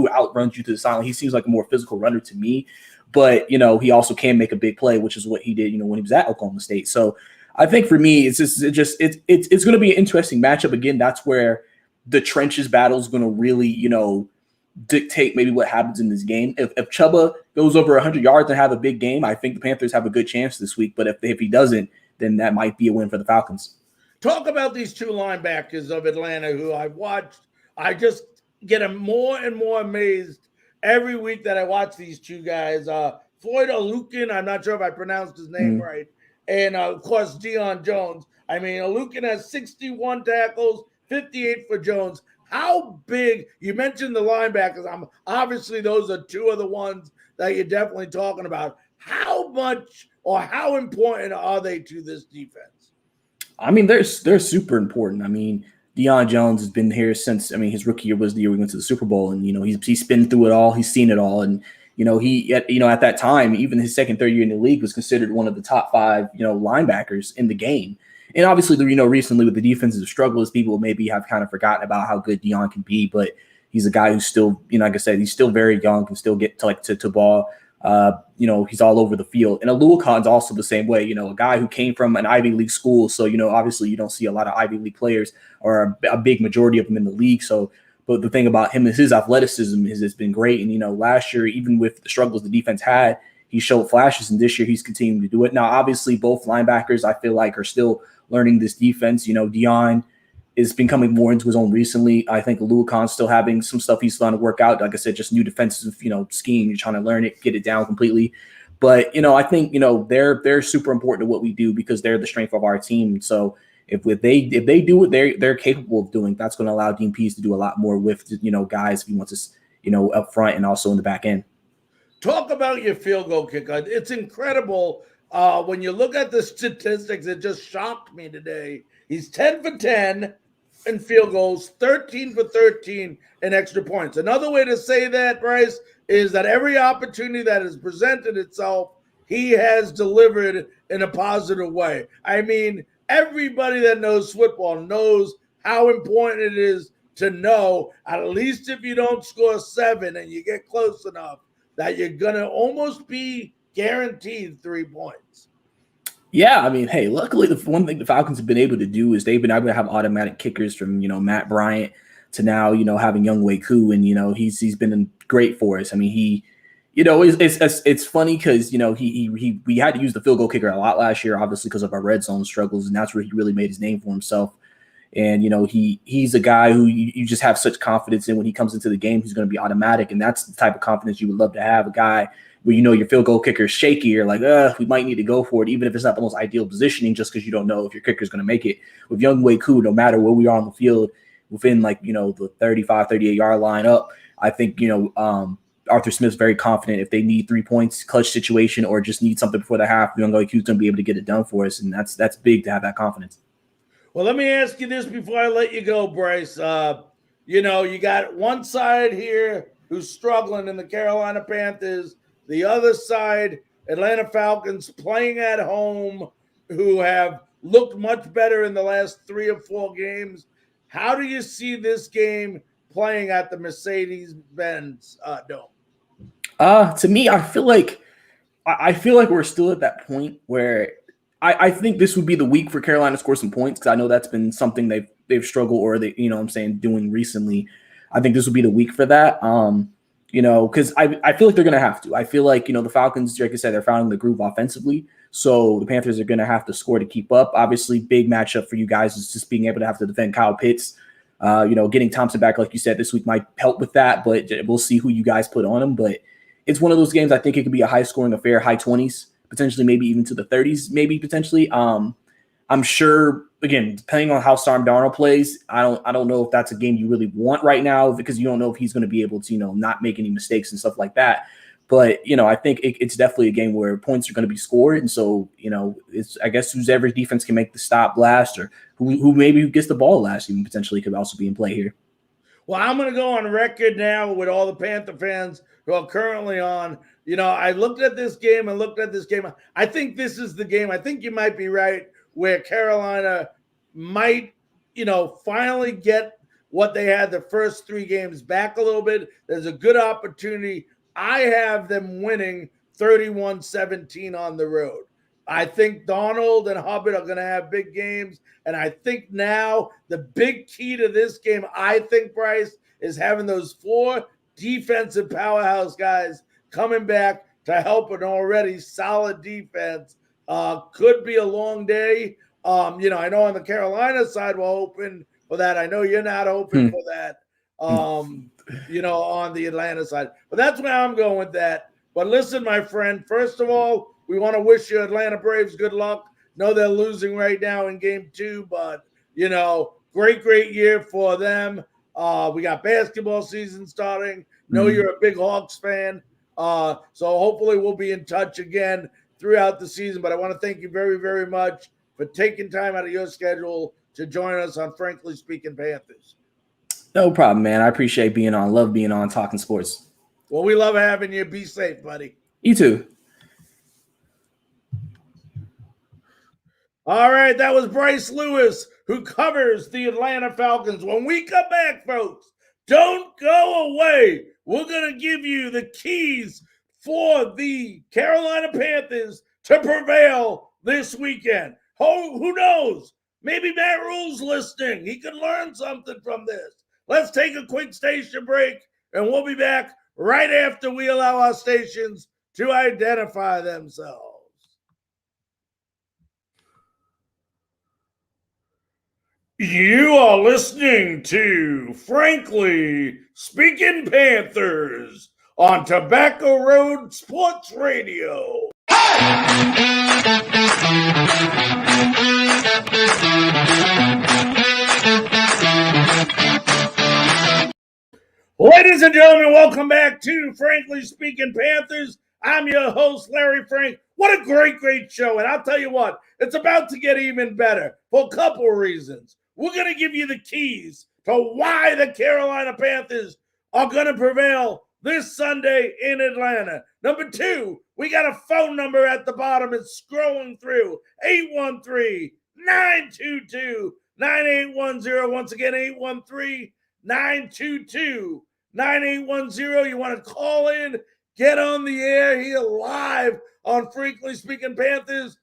[SPEAKER 2] outruns you to the sideline. He seems like a more physical runner to me, but he also can make a big play, which is what he did, when he was at Oklahoma State. So, I think for me, it's going to be an interesting matchup. Again, that's where the trenches battle is going to really, dictate maybe what happens in this game. If Chuba goes over 100 yards and have a big game, I think the Panthers have a good chance this week. But if he doesn't, then that might be a win for the Falcons.
[SPEAKER 1] Talk about these two linebackers of Atlanta who I've watched. I just get more and more amazed every week that I watch these two guys. Floyd Olukin, I'm not sure if I pronounced his name right. And, of course, Deion Jones. I mean, Olukin has 61 tackles, 58 for Jones. How big, you mentioned the linebackers. Obviously, those are two of the ones that you're definitely talking about. How much or how important are they to this defense?
[SPEAKER 2] I mean, they're super important. I mean, Deion Jones has been here since, his rookie year was the year we went to the Super Bowl. And, he's been through it all. He's seen it all. And, at that time, even his second, third year in the league was considered one of the top 5, linebackers in the game. And obviously, recently with the defensive struggles, people maybe have kind of forgotten about how good Deion can be, but he's a guy who's still, like I said, he's still very young, can still get to ball. He's all over the field. And Aluakon's also the same way, a guy who came from an Ivy League school. So, obviously you don't see a lot of Ivy League players or a big majority of them in the league. So, but the thing about him is his athleticism has been great. And, last year, even with the struggles the defense had, he showed flashes, and this year he's continuing to do it. Now, obviously, both linebackers, I feel like, are still learning this defense. Deion is becoming more into his own recently. I think Aluakon's still having some stuff he's trying to work out. Like I said, just new defensive, scheme. You're trying to learn it, get it down completely. But, I think, they're super important to what we do because they're the strength of our team. So if they do what they're capable of doing, that's going to allow Dean Pease to do a lot more with, guys if he wants us, up front and also in the back end.
[SPEAKER 1] Talk about your field goal kicker. It's incredible. When you look at the statistics, it just shocked me today. He's 10 for 10 in field goals, 13 for 13 in extra points. Another way to say that, Bryce, is that every opportunity that has presented itself, he has delivered in a positive way. I mean, everybody that knows football knows how important it is to know, at least if you don't score 7 and you get close enough, that you're going to almost be guaranteed 3 points.
[SPEAKER 2] Yeah, I mean, hey, luckily the one thing the Falcons have been able to do is they've been able to have automatic kickers from, Matt Bryant to now, having Younghoe Koo, and, he's been great for us. I mean, it's funny because, we had to use the field goal kicker a lot last year, obviously because of our red zone struggles, and that's where he really made his name for himself. And, he's a guy who you just have such confidence in when he comes into the game. He's going to be automatic, and that's the type of confidence you would love to have, a guy where your field goal kicker is shaky. You're like, we might need to go for it, even if it's not the most ideal positioning, just because you don't know if your kicker is going to make it. With Younghoe Koo, no matter where we are on the field, within the 35, 38-yard line up, I think, Arthur Smith's very confident if they need 3 points, clutch situation, or just need something before the half, Younghoe Koo's going to be able to get it done for us, and that's big to have that confidence.
[SPEAKER 1] Well, let me ask you this before I let you go, Bryce. You got one side here who's struggling in the Carolina Panthers, the other side, Atlanta Falcons playing at home, who have looked much better in the last 3 or 4 games. How do you see this game playing at the Mercedes-Benz Dome?
[SPEAKER 2] To me, I feel like we're still at that point where I think this would be the week for Carolina to score some points, because I know that's been something they've struggled, or doing recently. I think this would be the week for that. Because I feel like they're going to have to. I feel like, the Falcons, like I said, they're finding the groove offensively. So the Panthers are going to have to score to keep up. Obviously, big matchup for you guys is just being able to have to defend Kyle Pitts. Getting Thompson back, like you said, this week might help with that, but we'll see who you guys put on him. But it's one of those games I think it could be a high-scoring affair, high 20s, potentially maybe even to the 30s, maybe potentially. I'm sure, again, depending on how Sam Darnold plays, I don't know if that's a game you really want right now, because you don't know if he's going to be able to, not make any mistakes and stuff like that. But, I think it's definitely a game where points are going to be scored. And so, it's, I guess, whoever defense can make the stop last, or who gets the ball last, even potentially could also be in play here.
[SPEAKER 1] Well, I'm going to go on record now with all the Panther fans who are currently on. I looked at this game. I think this is the game. I think you might be right, where Carolina might, finally get what they had the first 3 games back a little bit. There's a good opportunity. I have them winning 31-17 on the road. I think Donald and Hubbard are going to have big games. And I think now the big key to this game, I think, Bryce, is having those 4 defensive powerhouse guys coming back to help an already solid defense. Could be a long day. I know on the Carolina side we're open for that. I know you're not open for that. On the Atlanta side. But that's where I'm going with that. But listen, my friend, first of all, we want to wish you Atlanta Braves good luck. Know they're losing right now in game 2, but, great year for them. We got basketball season starting. Know you're a big Hawks fan. So hopefully we'll be in touch again throughout the season. But I want to thank you very, very much for taking time out of your schedule to join us on Frankly Speaking Panthers.
[SPEAKER 2] No problem, man. I appreciate being on. Love being on, talking sports.
[SPEAKER 1] Well, we love having you. Be safe, buddy.
[SPEAKER 2] You too.
[SPEAKER 1] All right, that was Bryce Lewis, who covers the Atlanta Falcons. When we come back, folks, don't go away. We're going to give you the keys for the Carolina Panthers to prevail this weekend. Who knows? Maybe Matt Rule's listening. He could learn something from this. Let's take a quick station break, and we'll be back right after we allow our stations to identify themselves. You are listening to Frankly Speaking Panthers on Tobacco Road Sports Radio. Ladies and gentlemen, welcome back to Frankly Speaking Panthers. I'm your host, Larry Frank. What a great show. And I'll tell you what, it's about to get even better for a couple of reasons. We're going to give you the keys to why the Carolina Panthers are going to prevail this Sunday in Atlanta. Number 2, we got a phone number at the bottom. It's scrolling through, 813-922-9810. Once again, 813-922-9810. You want to call in, get on the air here live on Frankly Speaking Panthers.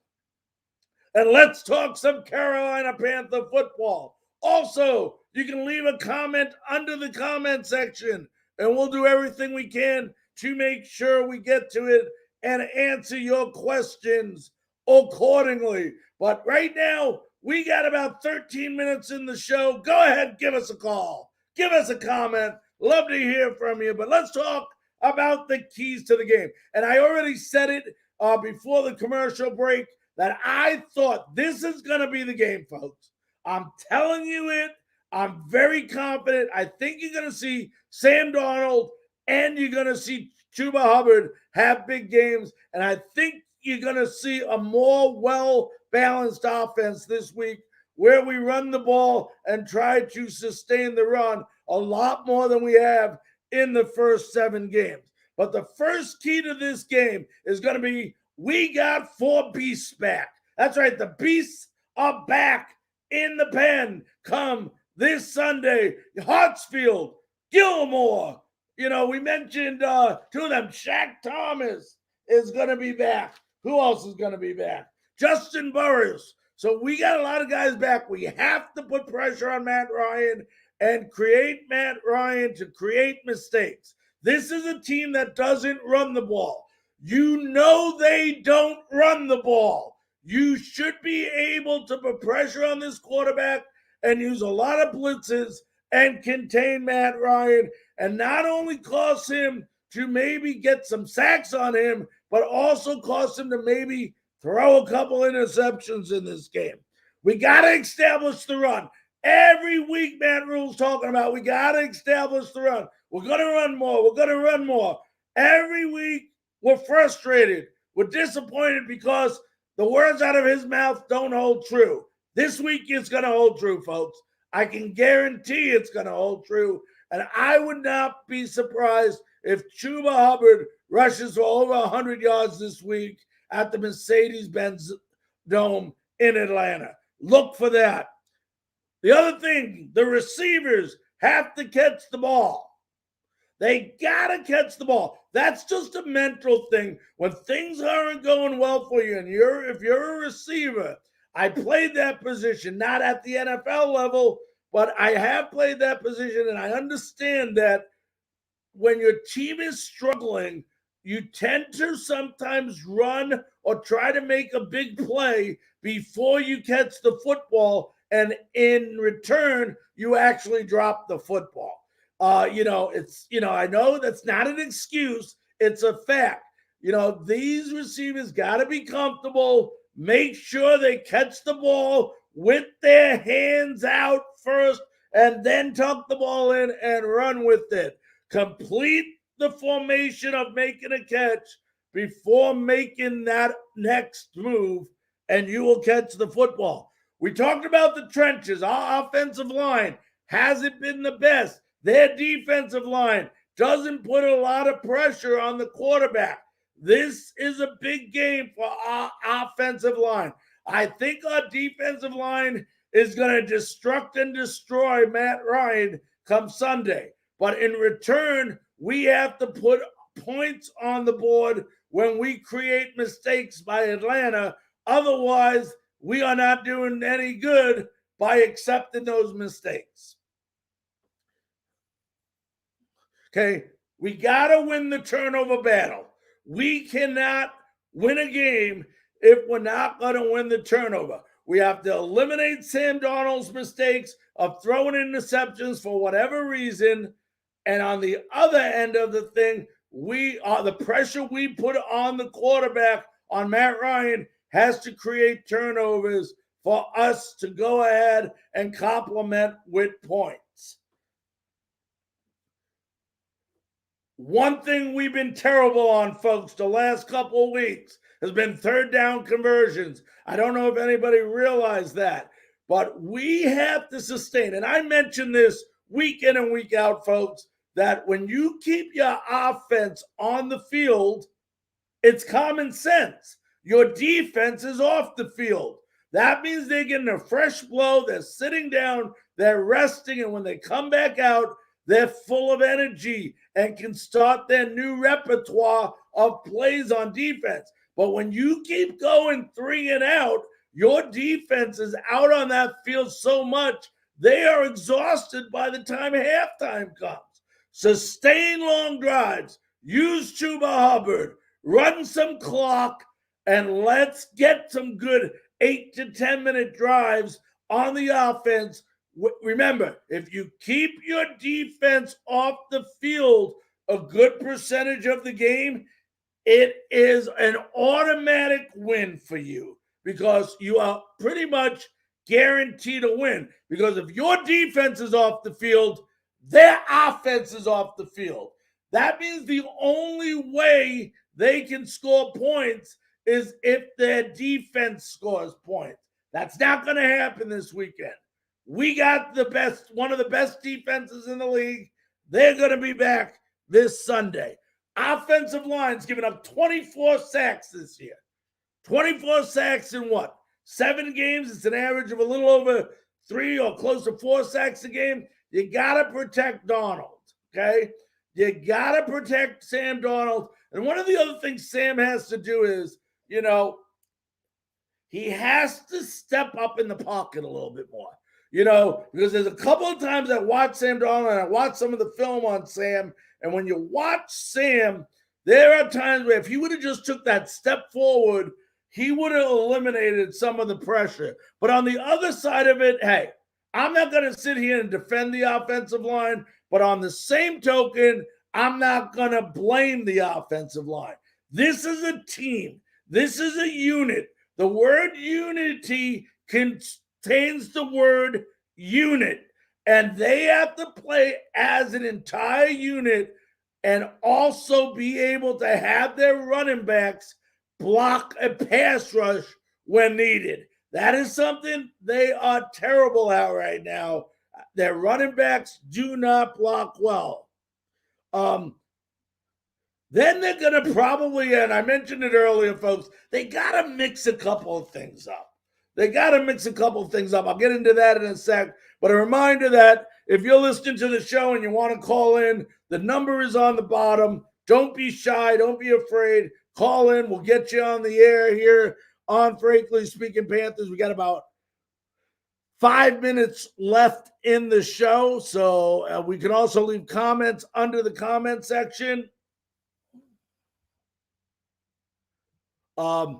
[SPEAKER 1] And let's talk some Carolina Panther football. Also, you can leave a comment under the comment section, and we'll do everything we can to make sure we get to it and answer your questions accordingly. But right now, we got about 13 minutes in the show. Go ahead, give us a call. Give us a comment. Love to hear from you. But let's talk about the keys to the game. And I already said it before the commercial break, that I thought this is going to be the game, folks. I'm telling you it. I'm very confident. I think you're going to see Sam Darnold and you're going to see Chuba Hubbard have big games. And I think you're going to see a more well-balanced offense this week where we run the ball and try to sustain the run a lot more than we have in the first 7 games. But the first key to this game is going to be we got 4 beasts back. That's right. The beasts are back in the pen come this Sunday. Hartsfield, Gilmore. We mentioned 2 of them. Shaq Thomas is going to be back. Who else is going to be back? Justin Burris. So we got a lot of guys back. We have to put pressure on Matt Ryan and create Matt Ryan to create mistakes. This is a team that doesn't run the ball. They don't run the ball. You should be able to put pressure on this quarterback and use a lot of blitzes and contain Matt Ryan and not only cause him to maybe get some sacks on him, but also cause him to maybe throw a couple interceptions in this game. We got to establish the run. Every week, Matt Rule's talking about we got to establish the run. We're going to run more. We're going to run more. Every week, we're frustrated. We're disappointed because the words out of his mouth don't hold true. This week, it's going to hold true, folks. I can guarantee it's going to hold true. And I would not be surprised if Chuba Hubbard rushes for over 100 yards this week at the Mercedes-Benz Dome in Atlanta. Look for that. The other thing, the receivers have to catch the ball. They got to catch the ball. That's just a mental thing. When things aren't going well for you, and if you're a receiver, I played that position, not at the NFL level, but I have played that position, and I understand that when your team is struggling, you tend to sometimes run or try to make a big play before you catch the football, and in return, you actually drop the football. I know that's not an excuse, it's a fact. These receivers got to be comfortable, make sure they catch the ball with their hands out first, and then tuck the ball in and run with it. Complete the formation of making a catch before making that next move, and you will catch the football. We talked about the trenches. Our offensive line hasn't been the best. Their defensive line doesn't put a lot of pressure on the quarterback. This is a big game for our offensive line. I think our defensive line is going to destruct and destroy Matt Ryan come Sunday. But in return, we have to put points on the board when we create mistakes by Atlanta. Otherwise, we are not doing any good by accepting those mistakes. Okay, we got to win the turnover battle. We cannot win a game if we're not going to win the turnover. We have to eliminate Sam Darnold's mistakes of throwing interceptions for whatever reason. And on the other end of the thing, the pressure we put on the quarterback, on Matt Ryan, has to create turnovers for us to go ahead and complement with points. One thing we've been terrible on, folks, the last couple of weeks has been third down conversions. I don't know if anybody realized that, but we have to sustain, and I mentioned this week in and week out, folks, that when you keep your offense on the field, it's common sense. Your defense is off the field. That means they're getting a fresh blow, they're sitting down, they're resting, and when they come back out, they're full of energy and can start their new repertoire of plays on defense. But when you keep going 3 and out, your defense is out on that field so much, they are exhausted by the time halftime comes. Sustain long drives, use Chuba Hubbard, run some clock, and let's get some good 8 to 10 minute drives on the offense. Remember, if you keep your defense off the field a good percentage of the game, it is an automatic win for you because you are pretty much guaranteed to win. Because if your defense is off the field, their offense is off the field. That means the only way they can score points is if their defense scores points. That's not going to happen this weekend. We got one of the best defenses in the league. They're going to be back this Sunday. Offensive line's given up 24 sacks this year. 24 sacks in what? 7 games. It's an average of a little over 3 or close to 4 sacks a game. You got to protect Darnold, okay? You got to protect Sam Darnold. And one of the other things Sam has to do is, he has to step up in the pocket a little bit more. Because there's a couple of times I watched Sam Darnold and I watched some of the film on Sam. And when you watch Sam, there are times where if he would have just took that step forward, he would have eliminated some of the pressure. But on the other side of it, hey, I'm not going to sit here and defend the offensive line. But on the same token, I'm not going to blame the offensive line. This is a team. This is a unit. The word unity contains the word unit, and they have to play as an entire unit and also be able to have their running backs block a pass rush when needed. That is something they are terrible at right now. Their running backs do not block well. Then they're going to probably, and I mentioned it earlier, folks, they got to mix a couple of things up. I'll get into that in a sec. But a reminder that if you're listening to the show and you want to call in, the number is on the bottom. Don't be shy. Don't be afraid. Call in. We'll get you on the air here on Frankly Speaking Panthers. We got about 5 minutes left in the show, so we can also leave comments under the comment section. I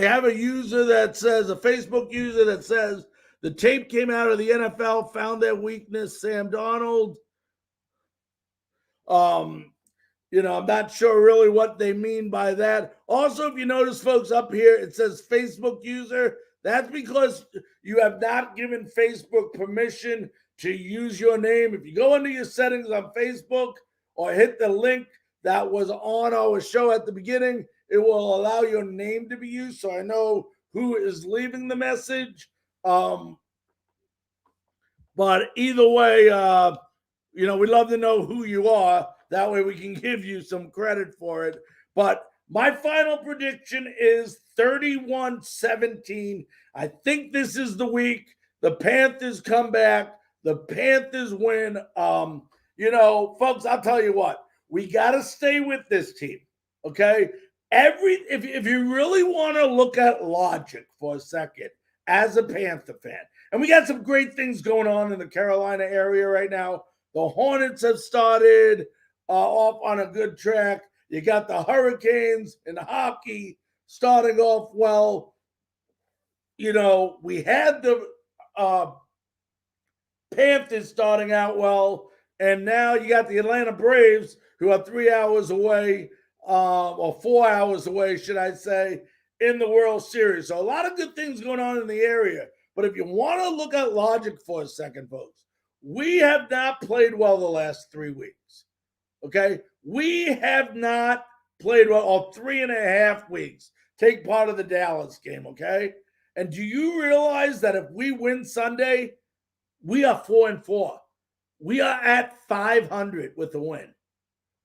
[SPEAKER 1] have a Facebook user that says the tape came out of the NFL, found their weakness, Sam Darnold. I'm not sure really what they mean by that. Also, if you notice, folks, up here, it says Facebook user. That's because you have not given Facebook permission to use your name. If you go into your settings on Facebook or hit the link that was on our show at the beginning, it will allow your name to be used so I know who is leaving the message. But either way, we'd love to know who you are. That way we can give you some credit for it. But my final prediction is 31-17. I think this is the week the Panthers come back. The Panthers win. Folks, I'll tell you what. We got to stay with this team, okay? If you really want to look at logic for a second as a Panther fan, and we got some great things going on in the Carolina area right now. The Hornets have started off on a good track. You got the Hurricanes in hockey starting off well. We had the Panthers starting out well, and now you got the Atlanta Braves, who are 3 hours away, or 4 hours away, should I say, in the World Series. So a lot of good things going on in the area. But if you want to look at logic for a second, folks, we have not played well the last 3 weeks. Okay? We have not played well all 3.5 weeks. Take part of the Dallas game, okay? And do you realize that if we win Sunday, we are 4-4. We are at 500 with a win.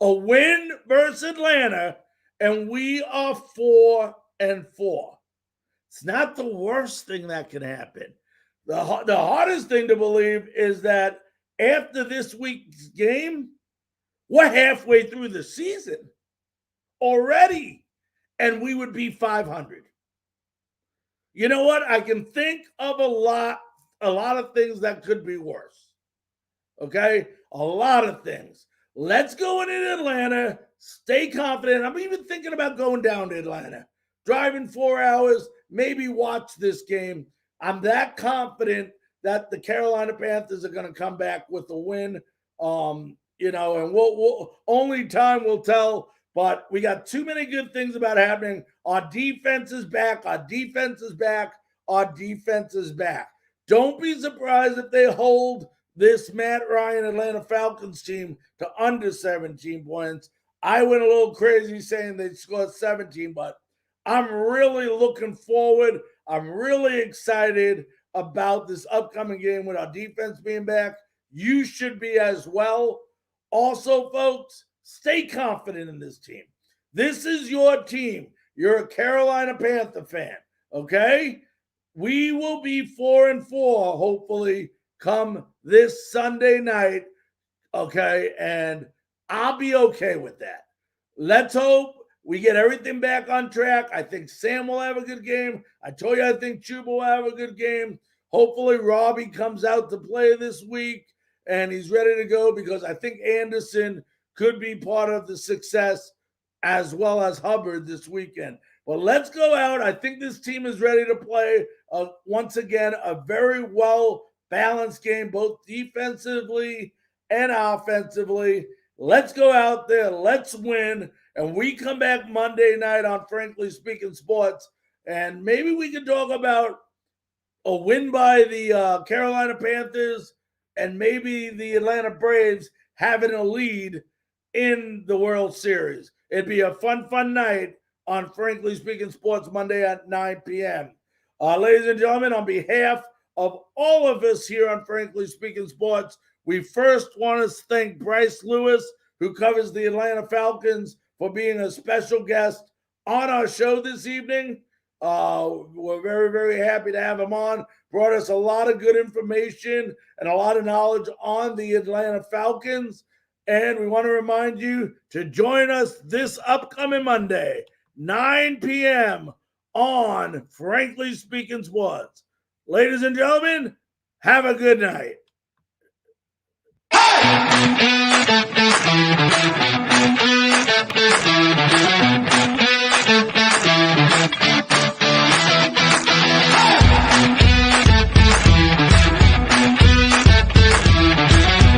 [SPEAKER 1] A win versus Atlanta, and we are 4-4. It's not the worst thing that can happen. The hardest thing to believe is that after this week's game, we're halfway through the season already, and we would be 500. You know what? I can think of a lot of things that could be worse. Okay? A lot of things. Let's go in Atlanta. Stay confident. I'm even thinking about going down to Atlanta. Driving 4 hours, maybe watch this game. I'm that confident that the Carolina Panthers are going to come back with a win. And we'll only time will tell, but we got too many good things about happening. Our defense is back. Our defense is back. Our defense is back. Don't be surprised if they hold this Matt Ryan Atlanta Falcons team to under 17 points. I went a little crazy saying they scored 17, but I'm really looking forward. I'm really excited about this upcoming game with our defense being back. You should be as well. Also, folks, stay confident in this team. This is your team. You're a Carolina Panther fan, okay? We will be 4-4, hopefully, come this Sunday night, okay? And I'll be okay with that. Let's hope we get everything back on track. I think Sam will have a good game. I told you I think Chuba will have a good game. Hopefully Robbie comes out to play this week and he's ready to go, because I think Anderson could be part of the success as well as Hubbard this weekend. But let's go out. I think this team is ready to play, once again, a very well-balanced game, both defensively and offensively. Let's go out there. Let's win. And we come back Monday night on Frankly Speaking Sports, and maybe we can talk about a win by the Carolina Panthers and maybe the Atlanta Braves having a lead in the World Series. It'd be a fun night on Frankly Speaking Sports Monday at 9 p.m. Ladies and gentlemen, on behalf of all of us here on Frankly Speaking Sports, we first want to thank Bryce Lewis, who covers the Atlanta Falcons, for being a special guest on our show this evening. We're very, very happy to have him on. Brought us a lot of good information and a lot of knowledge on the Atlanta Falcons. And we want to remind you to join us this upcoming Monday, 9 p.m. on Frankly Speaking Sports. Ladies and gentlemen, Have a good night.
[SPEAKER 3] Hey!